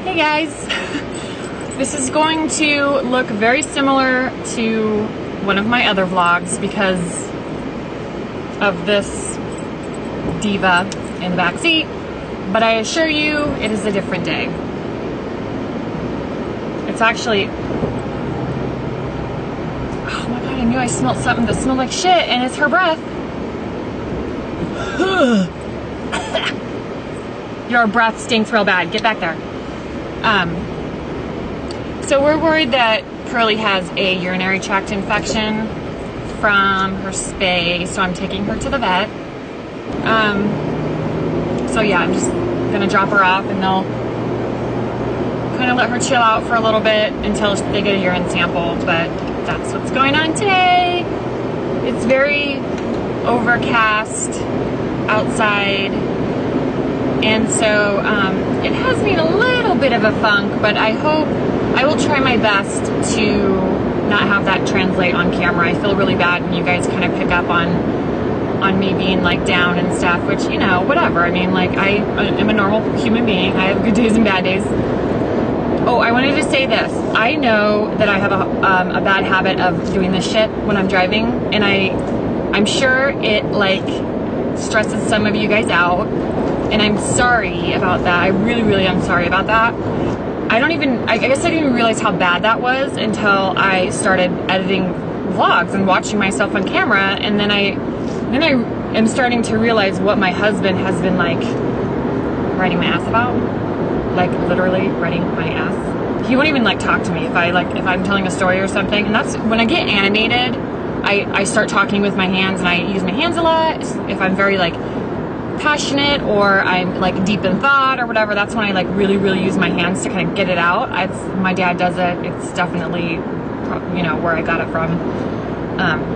Hey guys, this is going to look very similar to one of my other vlogs because of this diva in the back seat, but I assure you it is a different day. It's actually, oh my god, I knew I smelled something that smelled like shit, and it's her breath. Your breath stinks real bad. Get back there. So we're worried that Curly has a urinary tract infection from her spay, so I'm taking her to the vet. So yeah, I'm just gonna drop her off and they'll kind of let her chill out for a little bit until they get a urine sample, but that's what's going on today. It's very overcast outside, and so it has me in a little bit of a funk, but I will try my best to not have that translate on camera. I feel really bad when you guys kind of pick up on me being like down and stuff, which, you know, whatever. I mean, like, I am a normal human being. I have good days and bad days. Oh, I wanted to say this. I know that I have a bad habit of doing this shit when I'm driving, and I'm sure it like stresses some of you guys out, and I'm sorry about that. I really am sorry about that. I guess I didn't even realize how bad that was until I started editing vlogs and watching myself on camera, and then I am starting to realize what my husband has been like writing my ass about. Like literally writing my ass. He won't even like talk to me if I'm telling a story or something. And that's when I get animated, I start talking with my hands, and I use my hands a lot. If I'm very like passionate or I'm like deep in thought or whatever, that's when I like really use my hands to kind of get it out. My dad does it. It's definitely, you know, where I got it from.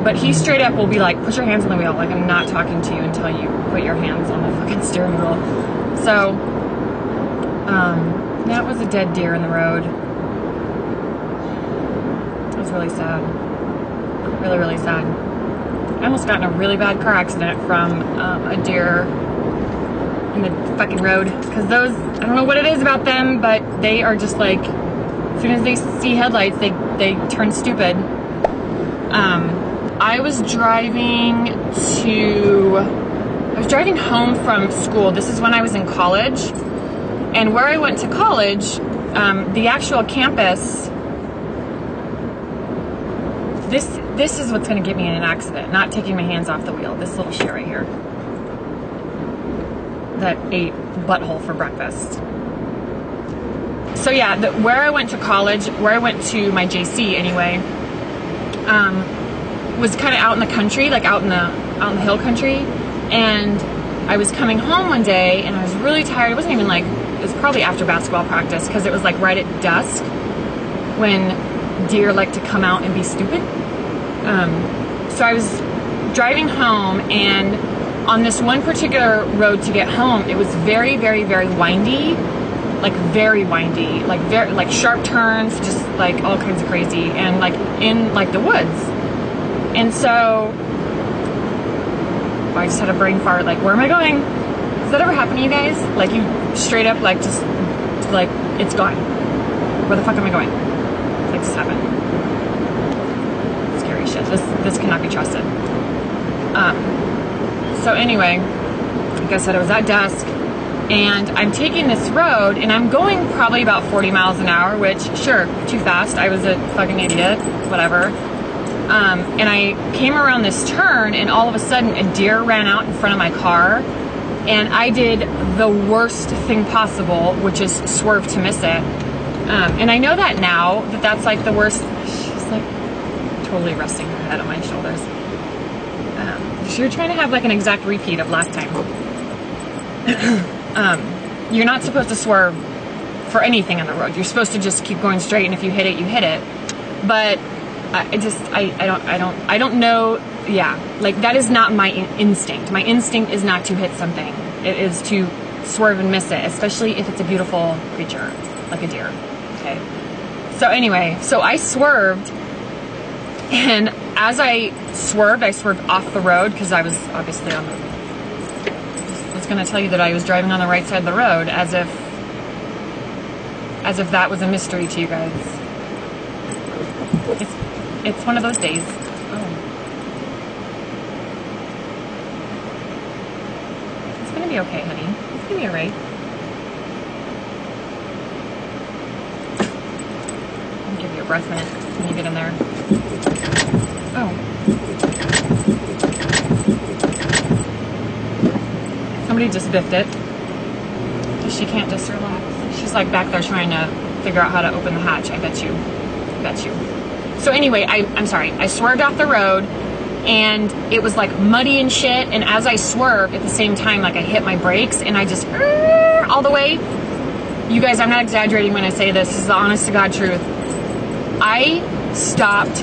But he straight up will be like, put your hands on the wheel. Like, I'm not talking to you until you put your hands on the fucking steering wheel. So, that was a dead deer in the road. It was really sad. Really sad. I almost got in a really bad car accident from a deer in the fucking road. Because those, I don't know what it is about them, but they are just like, as soon as they see headlights, they turn stupid. I was driving home from school. This is when I was in college. And where I went to college, the actual campus, this is what's going to get me in an accident, not taking my hands off the wheel. This little shit right here that ate butthole for breakfast. So yeah, where I went to college, where I went to my JC anyway, was kind of out in the country, like out in the hill country. And I was coming home one day and I was really tired. It wasn't even like, it was probably after basketball practice, because it was like right at dusk when deer like to come out and be stupid. So I was driving home, and on this one particular road to get home, it was very windy, like very windy, like very like sharp turns, just like all kinds of crazy, and like in like the woods. And so I just had a brain fart, like, where am I going? Does that ever happen to you guys? Like, you straight up, like, just, like, it's gone. Where the fuck am I going? Like, just happened. Scary shit. This cannot be trusted. So anyway, like I said, it was at dusk, and I'm taking this road, and I'm going probably about 40 miles an hour, which, sure, too fast. I was a fucking idiot. Whatever. And I came around this turn, and all of a sudden, a deer ran out in front of my car. And I did the worst thing possible, which is swerve to miss it. And I know that now, that's like the worst. She's like totally resting her head on my shoulders. So you're trying to have like an exact repeat of last time. You're not supposed to swerve for anything on the road. You're supposed to just keep going straight, and if you hit it, you hit it. But I don't know. Yeah, like that is not my instinct. My instinct is not to hit something. It is to swerve and miss it, especially if it's a beautiful creature, like a deer. Okay. So anyway, so I swerved, and as I swerved off the road, because I was obviously on the, I was going to tell you that I was driving on the right side of the road, as if As if that was a mystery to you guys. It's one of those days. Oh. It's gonna be okay, honey. It's gonna be alright. I'll give you a breath mint when you get in there. Oh. Somebody just biffed it. She can't just relax. She's like back there trying to figure out how to open the hatch. I bet you. So anyway, I'm sorry. I swerved off the road and it was like muddy and shit. And as I swerved at the same time, like I hit my brakes and I just all the way. You guys, I'm not exaggerating when I say this. This is the honest to God truth. I stopped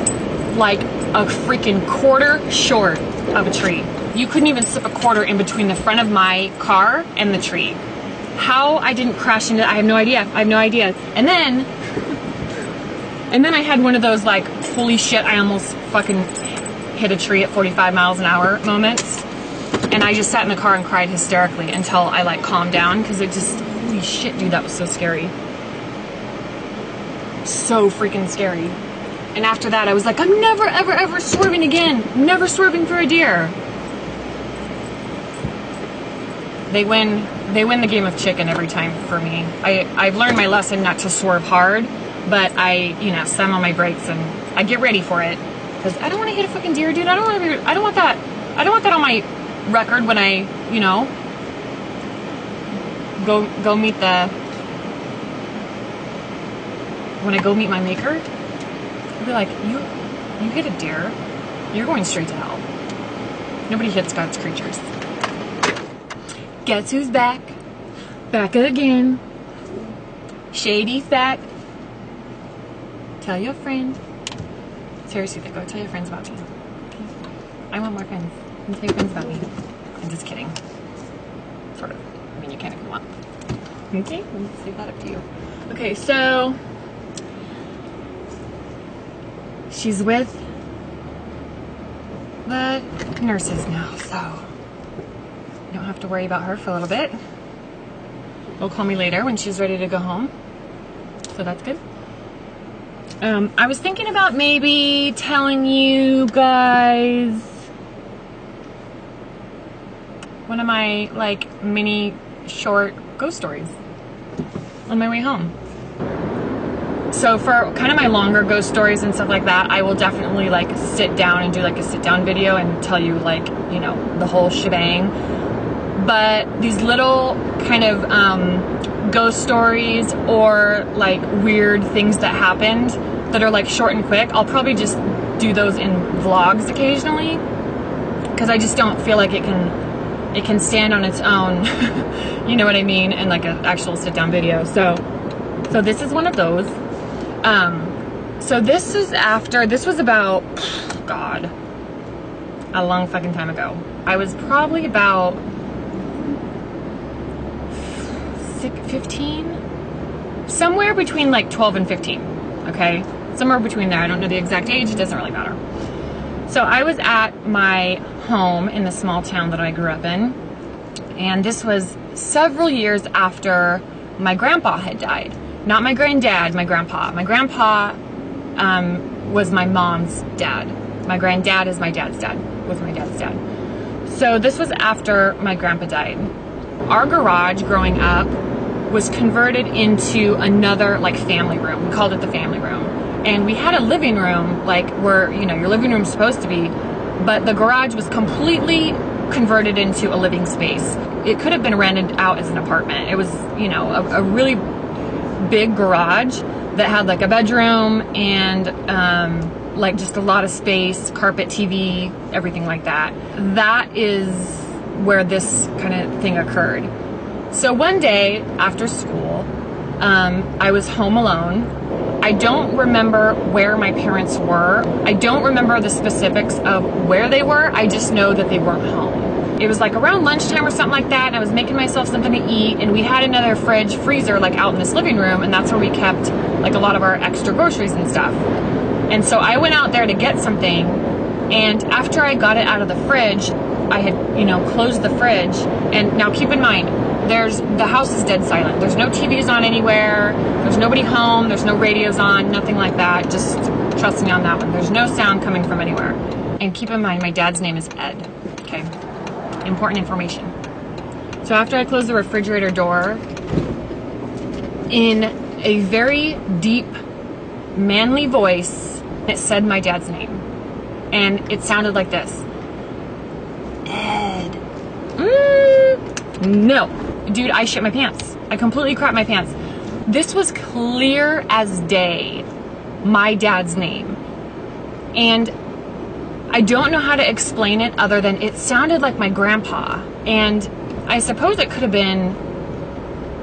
like a freaking quarter short of a tree. You couldn't even slip a quarter in between the front of my car and the tree. How I didn't crash into it, I have no idea. And then I had one of those like, holy shit, I almost fucking hit a tree at 45 miles an hour moments. And I just sat in the car and cried hysterically until I like calmed down, because it just, holy shit, dude, that was so scary. So freaking scary. And after that, I was like, I'm never, ever, ever swerving again. Never swerving for a deer. They win the game of chicken every time for me. I've learned my lesson not to swerve hard, but I, slam on my brakes and I get ready for it, because I don't want to hit a fucking deer, dude. I don't want that on my record when I, go meet my maker. I'll be like, you hit a deer, you're going straight to hell. Nobody hits God's creatures. Guess who's back? Back again. Shady's back. Tell your friend. Seriously, go tell your friends about me. Okay? I want more friends. You tell your friends about me. I'm just kidding. Sort of. I mean, you can if you want. Okay, let's leave that up to you. Okay, so she's with the nurses now, so don't have to worry about her for a little bit. They'll call me later when she's ready to go home, so that's good. I was thinking about maybe telling you guys one of my like mini short ghost stories on my way home. So for kind of my longer ghost stories and stuff like that, I will definitely like sit down and do like a sit down video and tell you like, the whole shebang. But these little kind of ghost stories or like weird things that happened that are like short and quick, I'll probably just do those in vlogs occasionally, because I just don't feel like it can stand on its own. You know what I mean? And like an actual sit down video. So this is one of those. So this was about, God, a long fucking time ago. I was probably about 15, somewhere between like 12 and 15, okay? Somewhere between there. I don't know the exact age, it doesn't really matter. So I was at my home in the small town that I grew up in, and this was several years after my grandpa had died. Not my granddad, my grandpa. My grandpa was my mom's dad. My granddad is my dad's dad, was my dad's dad. So this was after my grandpa died. Our garage growing up was converted into another like family room. We called it the family room. And we had a living room, like where, your living room's supposed to be, but the garage was completely converted into a living space. It could have been rented out as an apartment. It was, a really big garage that had like a bedroom and like just a lot of space, carpet, TV, everything like that. That is where this kind of thing occurred. So one day after school, I was home alone. I don't remember where my parents were. I don't remember the specifics of where they were. I just know that they weren't home. It was like around lunchtime or something like that, and I was making myself something to eat, and we had another freezer like out in this living room, and that's where we kept like a lot of our extra groceries and stuff. And so I went out there to get something, and after I got it out of the fridge, I had, closed the fridge. And now keep in mind, the house is dead silent. There's no TVs on anywhere. There's nobody home. There's no radios on, nothing like that. Just trust me on that one. There's no sound coming from anywhere. And keep in mind, my dad's name is Ed, okay? Important information. So after I closed the refrigerator door, in a very deep, manly voice, it said my dad's name. And it sounded like this. Ed. No. Dude, I shit my pants. I completely crapped my pants. This was clear as day, my dad's name. And I don't know how to explain it other than it sounded like my grandpa. And I suppose it could have been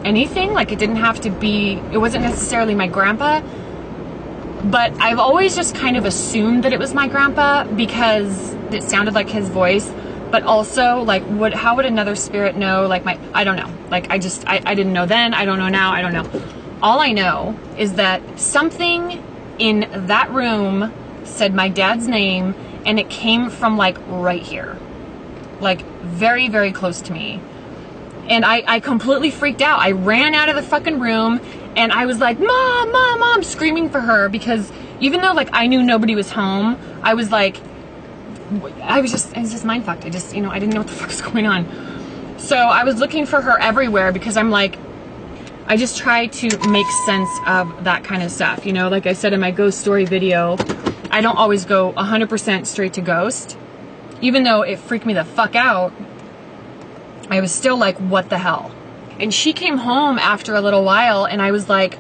anything. Like, it didn't have to be, it wasn't necessarily my grandpa. But I've always just kind of assumed that it was my grandpa because it sounded like his voice. But also, like, how would another spirit know? Like, I don't know. Like, I didn't know then. I don't know now. I don't know. All I know is that something in that room said my dad's name, and it came from, like, right here. Like, very, very close to me. And I completely freaked out. I ran out of the fucking room, and I was like, Mom, Mom, Mom, screaming for her, because even though, like, I knew nobody was home, I was like, I was just mind fucked. I just, I didn't know what the fuck was going on. So I was looking for her everywhere because I'm like, I just try to make sense of that kind of stuff. Like I said in my ghost story video, I don't always go 100% straight to ghost. Even though it freaked me the fuck out, I was still like, what the hell? And she came home after a little while, and I was like,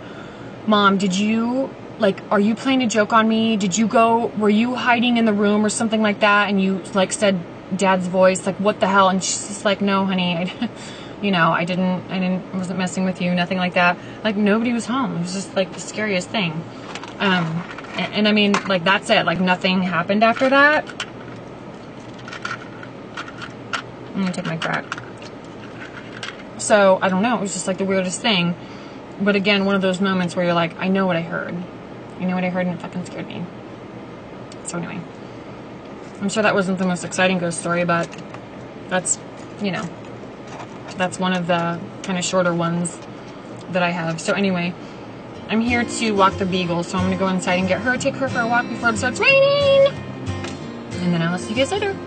Mom, are you playing a joke on me? Were you hiding in the room or something like that? And you, like, said Dad's voice, like, what the hell? And she's just like, no, honey, I wasn't messing with you, nothing like that. Like, nobody was home. It was just, like, the scariest thing. And I mean, like, that's it. Like, nothing happened after that. I'm gonna take my crack. So, I don't know. It was just, like, the weirdest thing. But again, one of those moments where you're like, I know what I heard. I know what I heard, and it fucking scared me. So anyway, I'm sure that wasn't the most exciting ghost story, but that's, that's one of the kind of shorter ones that I have. So anyway, I'm here to walk the beagle, so I'm going to go inside and get her, take her for a walk before it starts raining. And then I'll see you guys later.